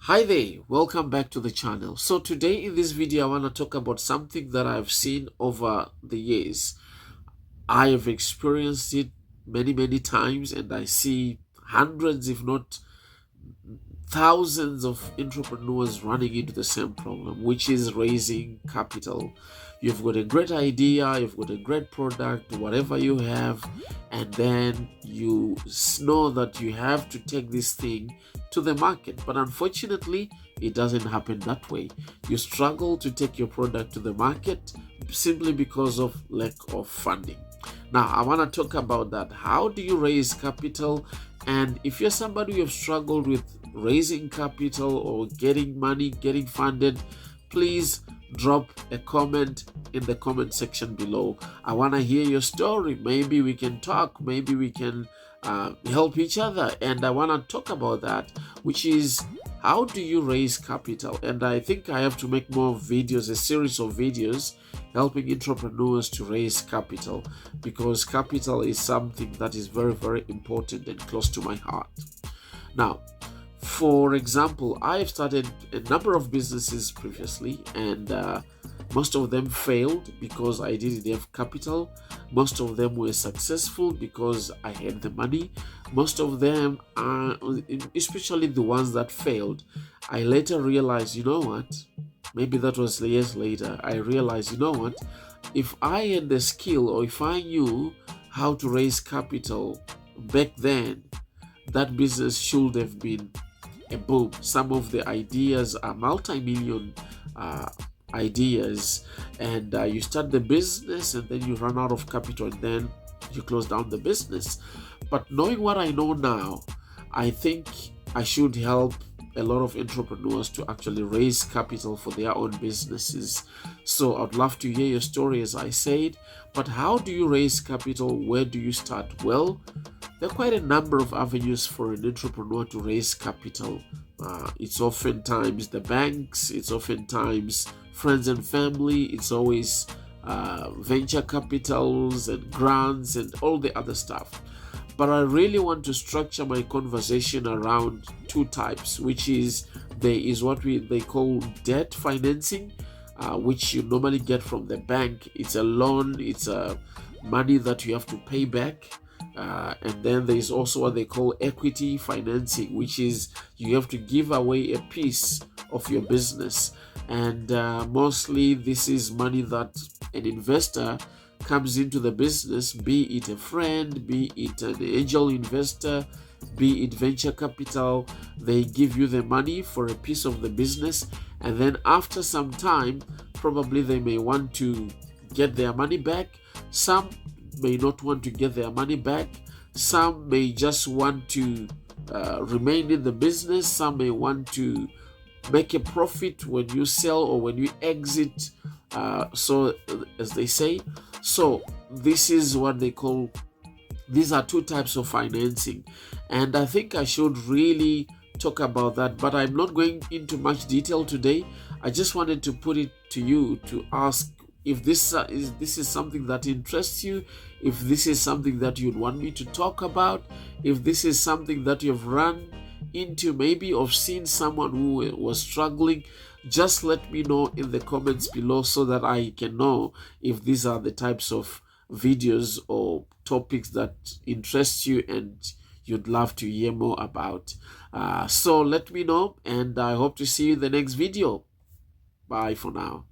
Hi there, welcome back to the channel. So today in this video I want to talk about something that I've seen over the years. I have experienced it many times, and I see hundreds if not thousands of entrepreneurs running into the same problem, which is raising capital. You've got a great idea, you've got a great product, whatever you have, and then you know that you have to take this thing to the market. But unfortunately, it doesn't happen that way. You struggle to take your product to the market simply because of lack of funding. Now, I want to talk about that. How do you raise capital? And if you're somebody who have struggled with raising capital or getting money, getting funded, please drop a comment in the comment section below. I want to hear your story. Maybe we can talk, maybe we can help each other. And I want to talk about that, which is how do you raise capital? And I think I have to make more videos, a series of videos helping entrepreneurs to raise capital, because capital is something that is very important and close to my heart. Now, for example, I've started a number of businesses previously, and most of them failed because I didn't have capital. Most of them were successful because I had the money. Most of them, especially the ones that failed, I later realized, you know what? Maybe that was years later. I realized, you know what? If I had the skill, or if I knew how to raise capital back then, that business should have been a boom. Some of the ideas are multi-million ideas, and you start the business and then you run out of capital and then you close down the business. But knowing what I know now, I think I should help a lot of entrepreneurs to actually raise capital for their own businesses. So I'd love to hear your story, as I said. But how do you raise capital? Where do you start? Well, there are quite a number of avenues for an entrepreneur to raise capital. It's oftentimes the banks, it's oftentimes friends and family, it's always venture capitals and grants and all the other stuff. But I really want to structure my conversation around two types, which is there is what they call debt financing, which you normally get from the bank. It's a loan, it's a money that you have to pay back. And then there is also what they call equity financing, which is you have to give away a piece of your business. And mostly this is money that an investor comes into the business, be it a friend, be it an angel investor, be it venture capital. They give you the money for a piece of the business, and then after some time, probably they may want to get their money back. Some may not want to get their money back. Some may just want to remain in the business. Some may want to make a profit when you sell or when you exit, so as they say. So this is what they call, these are two types of financing, and I think I should really talk about that, but I'm not going into much detail today. I just wanted to put it to you to ask if this is something that interests you, if this is something that you'd want me to talk about, if this is something that you've run into maybe or seen someone who was struggling. Just let me know in the comments below so that I can know if these are the types of videos or topics that interest you and you'd love to hear more about. So let me know, and I hope to see you in the next video. Bye for now.